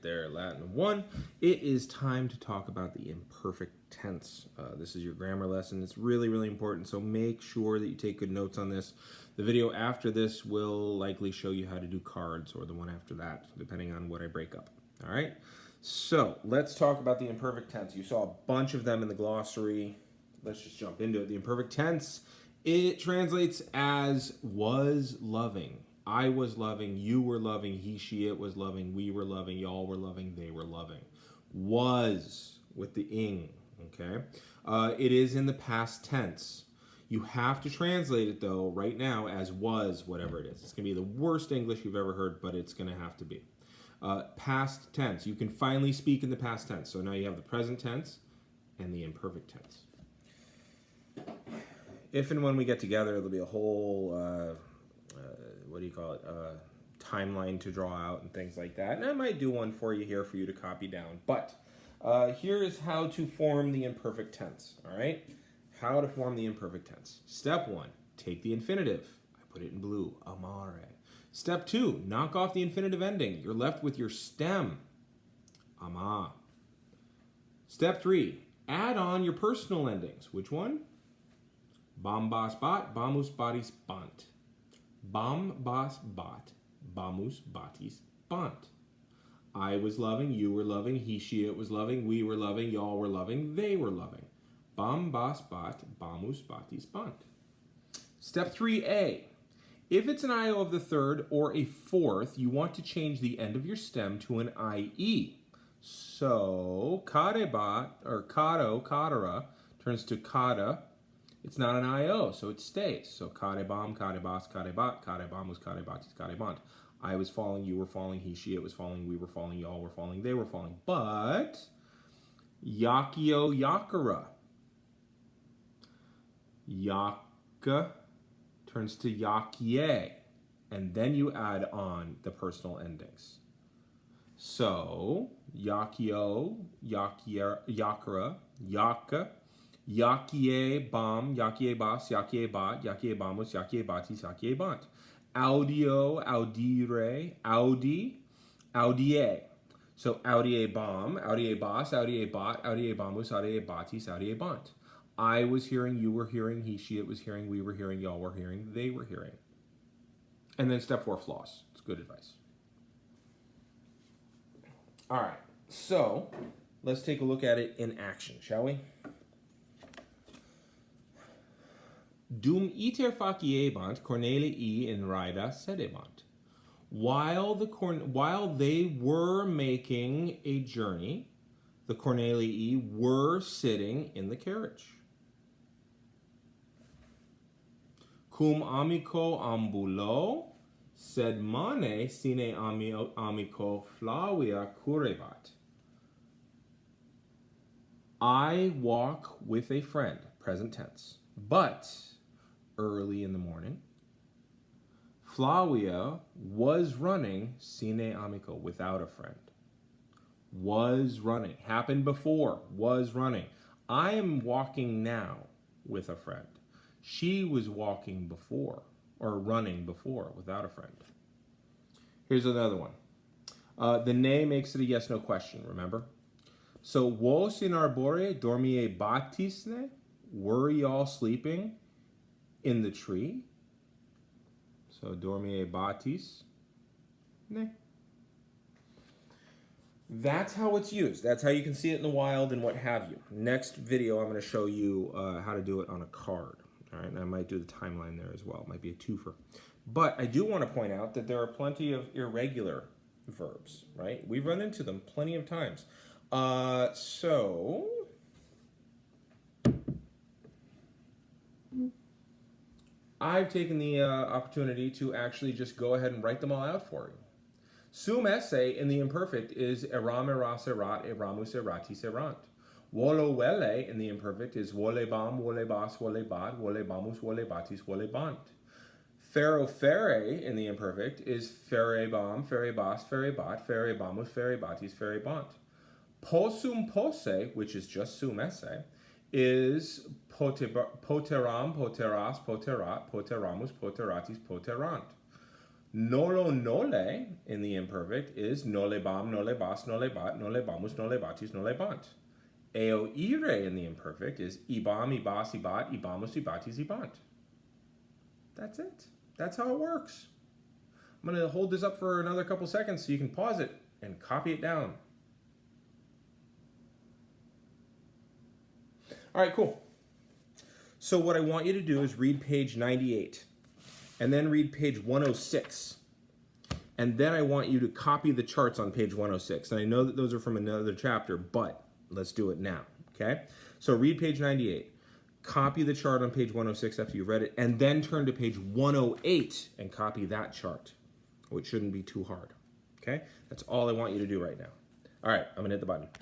there, Latin 1. It is time to talk about the imperfect tense. This is your grammar lesson. It's really, really important, so make sure that you take good notes on this. The video after this will likely show you how to do cards, or the one after that, depending on what I break up. All right? So let's talk about the imperfect tense. You saw a bunch of them in the glossary. Let's just jump into it. The imperfect tense, it translates as was loving. I was loving, you were loving, he, she, it was loving, we were loving, y'all were loving, they were loving. Was with the ing, okay? It is in the past tense. You have to translate it, though, right now as was, whatever it is. It's going to be the worst English you've ever heard, but it's going to have to be. Past tense. You can finally speak in the past tense. So now you have the present tense and the imperfect tense. If and when we get together, there'll be a whole... what do you call it, timeline to draw out and things like that. And I might do one for you here for you to copy down. But here is how to form the imperfect tense, all right? How to form the imperfect tense. Step 1, take the infinitive. I put it in blue, amare. Step 2, knock off the infinitive ending. You're left with your stem, ama. Step 3, add on your personal endings. Which one? Bam, bas, bat, bamus, batis, bant. Bam, bas, bat, bamus, batis, bant. I was loving, you were loving, he, she, it was loving, we were loving, y'all were loving, they were loving. Bam, bas, bat, bamus, batis, bant. Step 3a. If it's an IO of the third or a fourth, you want to change the end of your stem to an IE. So, karebat, or kado, kadara, turns to kada. It's not an IO, so it stays. So, karebam, karebas, karebat, karebamus, karebatis, karebant. I was falling, you were falling, he, she, it was falling, we were falling, y'all were falling, they were falling. But, yakio, yakara. Yaka turns to yakie. And then you add on the personal endings. So, yakio, yakara, yaka, yakie bam, yakie bas, yakie bat, yakie bamus, yakie batis, yakie bant. Audio, audire, audi, audie. So audie bam, audie bas, audie bat, audie bamus, audie batis, audie bant. I was hearing, you were hearing, he, she, it was hearing, we were hearing, y'all were hearing, they were hearing. And then step 4, floss. It's good advice. All right, so let's take a look at it in action, shall we? Dum iter faciebant Cornelii in Rida sedebant. While they were making a journey, the Cornelii were sitting in the carriage. Cum amico ambulo, sed mane sine amico Flavia curebat. I walk with a friend, present tense, but early in the morning, Flavia was running sine amico, without a friend. Was running, happened before, was running. I am walking now with a friend. She was walking before, or running before, without a friend. Here's another one. The ne makes it a yes-no question, remember? So, vos in arbore dormie batisne? Were y'all sleeping in the tree? So, dormie batis? Ne. That's how it's used. That's how you can see it in the wild and what have you. Next video, I'm going to show you how to do it on a card. All right, and I might do the timeline there as well. It might be a twofer. But I do want to point out that there are plenty of irregular verbs, right? We've run into them plenty of times. So I've taken the opportunity to actually just go ahead and write them all out for you. Sum esse in the imperfect is eram, eras, erat, eramus, eratis, erant. Wolo wele in the imperfect is wole bam, wole bas, wole bat, wole bamus, wole batis, wole bant. Fero fere in the imperfect is fere bam, fere bas, fere bat, fere bamus, fere batis, fere bant. Posum pose, which is just sum esse, is poteram, poteras, poterat, poteramus, poteratis, poterant. Nolo nole in the imperfect is nole bam, nole bas, nole bat, nole bamus, nole batis, nole bant. Eo ire in the imperfect is ibam, ibas, ibat, ibamus, ibatis, ibant. That's it. That's how it works. I'm going to hold this up for another couple seconds so you can pause it and copy it down. All right, cool. So what I want you to do is read page 98 and then read page 106. And then I want you to copy the charts on page 106. And I know that those are from another chapter, but let's do it now, okay? So read page 98. Copy the chart on page 106 after you've read it, and then turn to page 108 and copy that chart, which shouldn't be too hard, okay? That's all I want you to do right now. All right, I'm gonna hit the button.